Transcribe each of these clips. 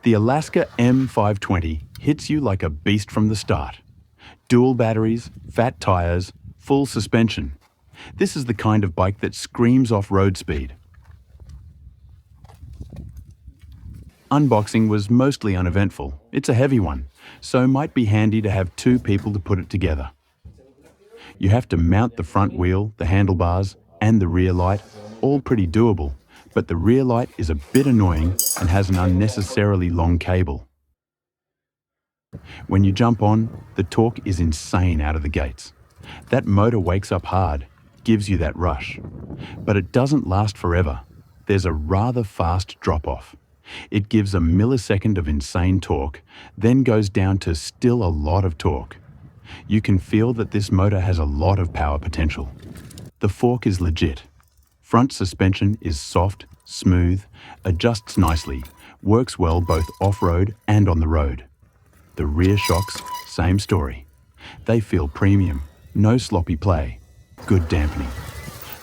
The Alaska M520 hits you like a beast from the start. Dual batteries, fat tires, full suspension. This is the kind of bike that screams off road speed. Unboxing was mostly uneventful. It's a heavy one, so might be handy to have two people to put it together. You have to mount the front wheel, the handlebars, and the rear light, all pretty doable, but the rear light is a bit annoying and has an unnecessarily long cable. When you jump on, the torque is insane out of the gates. That motor wakes up hard, gives you that rush. But it doesn't last forever. There's a rather fast drop-off. It gives a millisecond of insane torque, then goes down to still a lot of torque. You can feel that this motor has a lot of power potential. The fork is legit. Front suspension is soft, smooth, adjusts nicely, works well both off-road and on the road. The rear shocks, same story. They feel premium, no sloppy play, good dampening.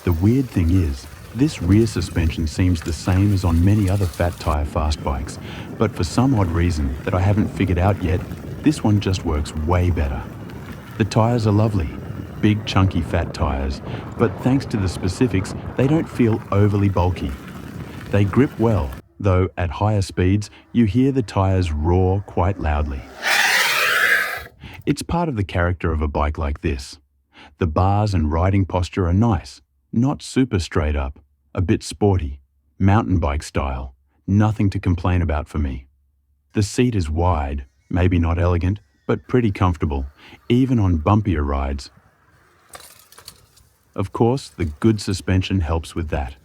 The weird thing is, this rear suspension seems the same as on many other fat tire fast bikes, but for some odd reason that I haven't figured out yet, this one just works way better. The tires are lovely, big chunky fat tires, but thanks to the specifics, they don't feel overly bulky. They grip well, though at higher speeds, you hear the tires roar quite loudly. It's part of the character of a bike like this. The bars and riding posture are nice, not super straight up, a bit sporty, mountain bike style, nothing to complain about for me. The seat is wide, maybe not elegant, but pretty comfortable, even on bumpier rides. Of course, the good suspension helps with that.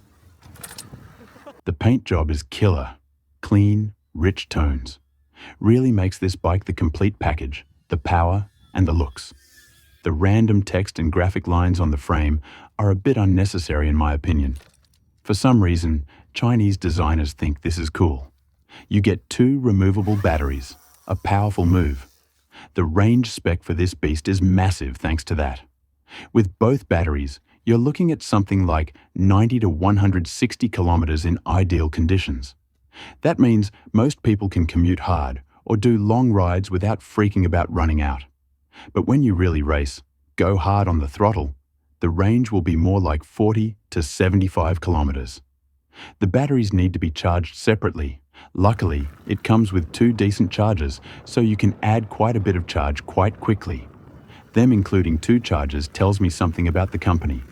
The paint job is killer, clean, rich tones. Really makes this bike the complete package, the power and the looks. The random text and graphic lines on the frame are a bit unnecessary in my opinion. For some reason, Chinese designers think this is cool. You get two removable batteries, a powerful move. The range spec for this beast is massive thanks to that. With both batteries, you're looking at something like 90 to 160 kilometers in ideal conditions. That means most people can commute hard or do long rides without freaking about running out. But when you really race, go hard on the throttle, the range will be more like 40 to 75 kilometers. The batteries need to be charged separately. Luckily, it comes with two decent chargers, so you can add quite a bit of charge quite quickly. Them including two chargers tells me something about the company,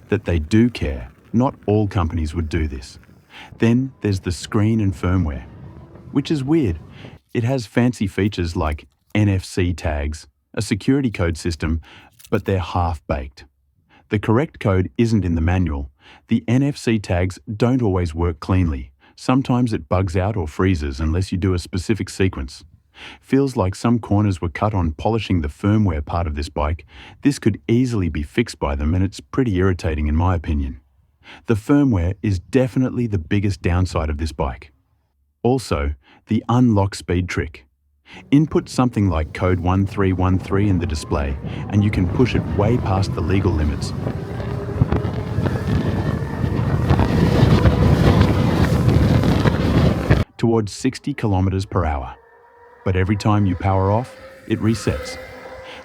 that they do care. Not all companies would do this. Then there's the screen and firmware, which is weird. It has fancy features like NFC tags, a security code system, but they're half-baked. The correct code isn't in the manual. The NFC tags don't always work cleanly. Sometimes it bugs out or freezes unless you do a specific sequence. Feels like some corners were cut on polishing the firmware part of this bike. This could easily be fixed by them, and it's pretty irritating in my opinion. The firmware is definitely the biggest downside of this bike. Also, the unlock speed trick. Input something like code 1313 in the display, and you can push it way past the legal limits. Towards 60 kilometers per hour. But every time you power off, it resets.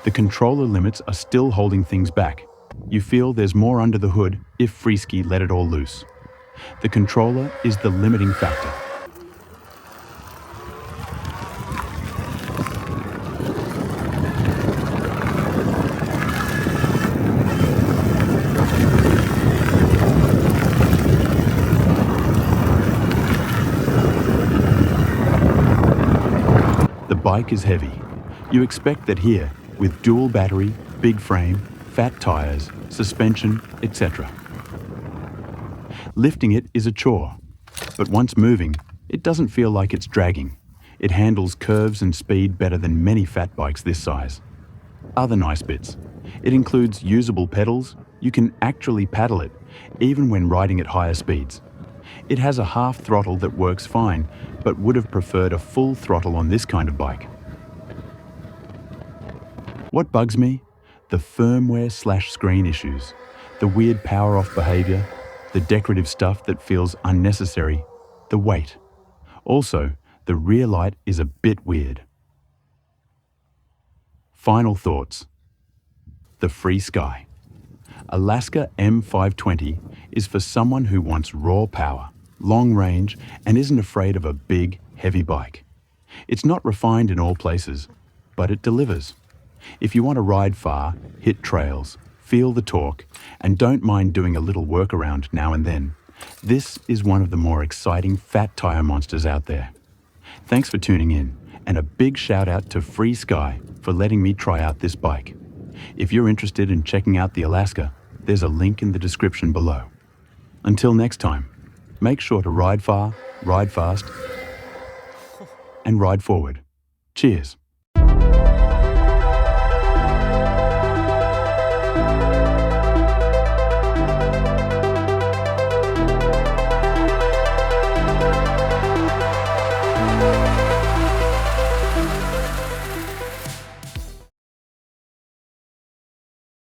The controller limits are still holding things back. You feel there's more under the hood if Freesky let it all loose. The controller is the limiting factor. The bike is heavy. You expect that here, with dual battery, big frame, fat tires, suspension, etc. Lifting it is a chore, but once moving, it doesn't feel like it's dragging. It handles curves and speed better than many fat bikes this size. Other nice bits. It includes usable pedals. You can actually paddle it, even when riding at higher speeds. It has a half throttle that works fine, but would have preferred a full throttle on this kind of bike. What bugs me? The firmware/screen issues, the weird power-off behavior, the decorative stuff that feels unnecessary, the weight. Also, The rear light is a bit weird. Final thoughts. The Freesky Alaska M520 is for someone who wants raw power, long range, and isn't afraid of a big, heavy bike. It's not refined in all places, but it delivers. If you want to ride far, hit trails, feel the torque, and don't mind doing a little workaround now and then, this is one of the more exciting fat tire monsters out there. Thanks for tuning in, and a big shout out to Freesky for letting me try out this bike. If you're interested in checking out the Alaska, there's a link in the description below. Until next time, make sure to ride far, ride fast, and ride forward. Cheers.